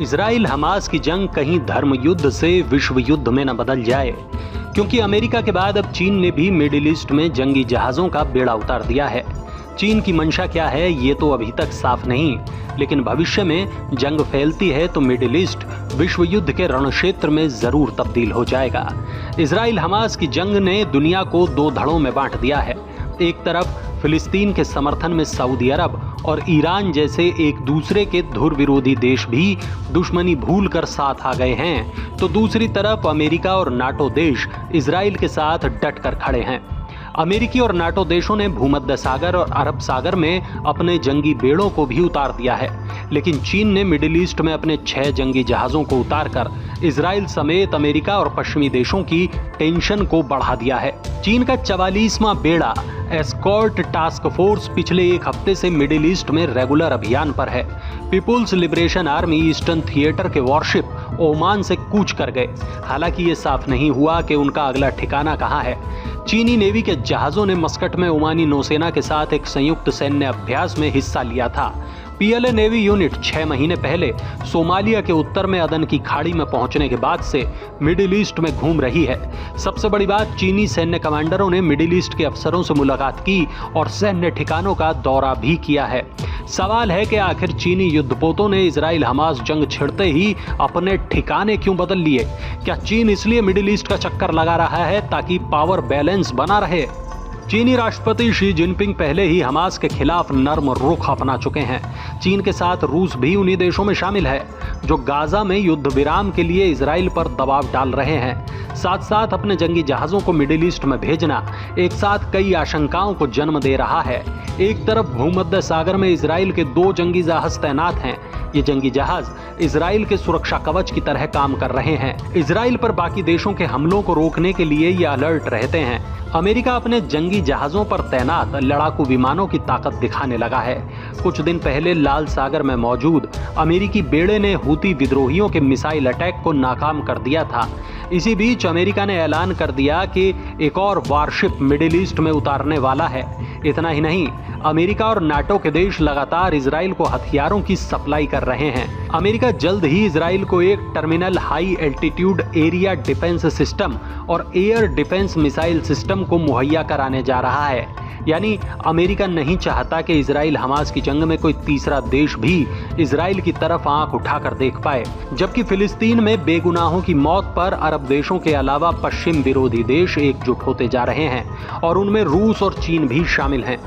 Israel Hamas की जंग कहीं धर्म युद्ध से विश्व युद्ध में न बदल जाए, क्योंकि अमेरिका के बाद अब चीन ने भी मिडिल ईस्ट में जंगी जहाजों का बेड़ा उतार दिया है। चीन की मंशा क्या है ये तो अभी तक साफ नहीं, लेकिन भविष्य में जंग फैलती है तो मिडिल ईस्ट विश्व युद्ध के रणक्षेत्र में जरूर तब्दील हो जाएगा। इजराइल हमास की जंग ने दुनिया को दो धड़ों में बांट दिया है। एक तरफ फिलिस्तीन के समर्थन में सऊदी अरब और ईरान जैसे एक दूसरे के धुर विरोधी देश भी दुश्मनी भूलकर साथ आ गए हैं, तो दूसरी तरफ अमेरिका और नाटो देश इजराइल के साथ डटकर खड़े हैं। अमेरिकी और नाटो देशों ने भूमध्य सागर और अरब सागर में अपने जंगी बेड़ों को भी उतार दिया है, लेकिन चीन ने मिडिल ईस्ट में अपने 6 जंगी जहाजों को उतारकर इजराइल समेत अमेरिका और पश्चिमी देशों की टेंशन को बढ़ा दिया है। चीन का 44वां बेड़ा एस्कॉर्ट टास्क फोर्स पिछले एक हफ्ते से मिडिल ईस्ट में रेगुलर अभियान पर है। People's Liberation Army Eastern Theatre के वॉरशिप ओमान से कूच कर गए। हालांकि ये साफ नहीं हुआ कि उनका अगला ठिकाना कहाँ है। चीनी नेवी के जहाजों ने मस्कट में ओमानी नौसेना के साथ एक संयुक्त सैन्य अभ्यास में हिस्सा लिया था। पीएलए नेवी यूनिट 6 महीने पहले सोमालिया के उत्तर में अदन की खाड़ी में पहुंचने के बाद से मिडिल ईस्ट में घूम रही है। सबसे बड़ी बात, चीनी सैन्य कमांडरों ने मिडिल ईस्ट के अफसरों से मुलाकात की और सैन्य ठिकानों का दौरा भी किया है। सवाल है कि आखिर चीनी युद्धपोतों ने इजराइल हमास जंग छिड़ते ही अपने ठिकाने क्यों बदल लिए? क्या चीन इसलिए मिडिल ईस्ट का चक्कर लगा रहा है ताकि पावर बैलेंस बना रहे? चीनी राष्ट्रपति शी जिनपिंग पहले ही हमास के खिलाफ नर्म रुख अपना चुके हैं। चीन के साथ रूस भी उन्हीं देशों में शामिल है जो गाजा में युद्ध विराम के लिए इजराइल पर दबाव डाल रहे हैं। साथ साथ अपने जंगी जहाजों को मिडिल ईस्ट में भेजना एक साथ कई आशंकाओं को जन्म दे रहा है। एक तरफ भूमध्य सागर में इजराइल के 2 जंगी जहाज तैनात हैं। ये जंगी जहाज इजराइल के सुरक्षा कवच की तरह काम कर रहे हैं। इजराइल पर बाकी देशों के हमलों को रोकने के लिए ये अलर्ट रहते हैं। अमेरिका अपने जंगी जहाजों पर तैनात लड़ाकू विमानों की ताकत दिखाने लगा है। कुछ दिन पहले लाल सागर में मौजूद अमेरिकी बेड़े ने हूती विद्रोहियों के मिसाइल अटैक को नाकाम कर दिया था। इसी बीच अमेरिका ने ऐलान कर दिया कि एक और वारशिप मिडिल ईस्ट में उतारने वाला है। इतना ही नहीं, अमेरिका और नाटो के देश लगातार इजराइल को हथियारों की सप्लाई कर रहे हैं। अमेरिका जल्द ही इजराइल को एक terminal high altitude area defence system और एयर डिफेंस मिसाइल सिस्टम को मुहैया कराने जा रहा है। यानी अमेरिका नहीं चाहता कि इजराइल हमास की जंग में कोई तीसरा देश भी इजराइल की तरफ आंख उठाकर देख पाए। जबकि फिलिस्तीन में बेगुनाहों की मौत पर अरब देशों के अलावा पश्चिम विरोधी देश एकजुट होते जा रहे हैं और उनमें रूस और चीन भी शामिल हैं।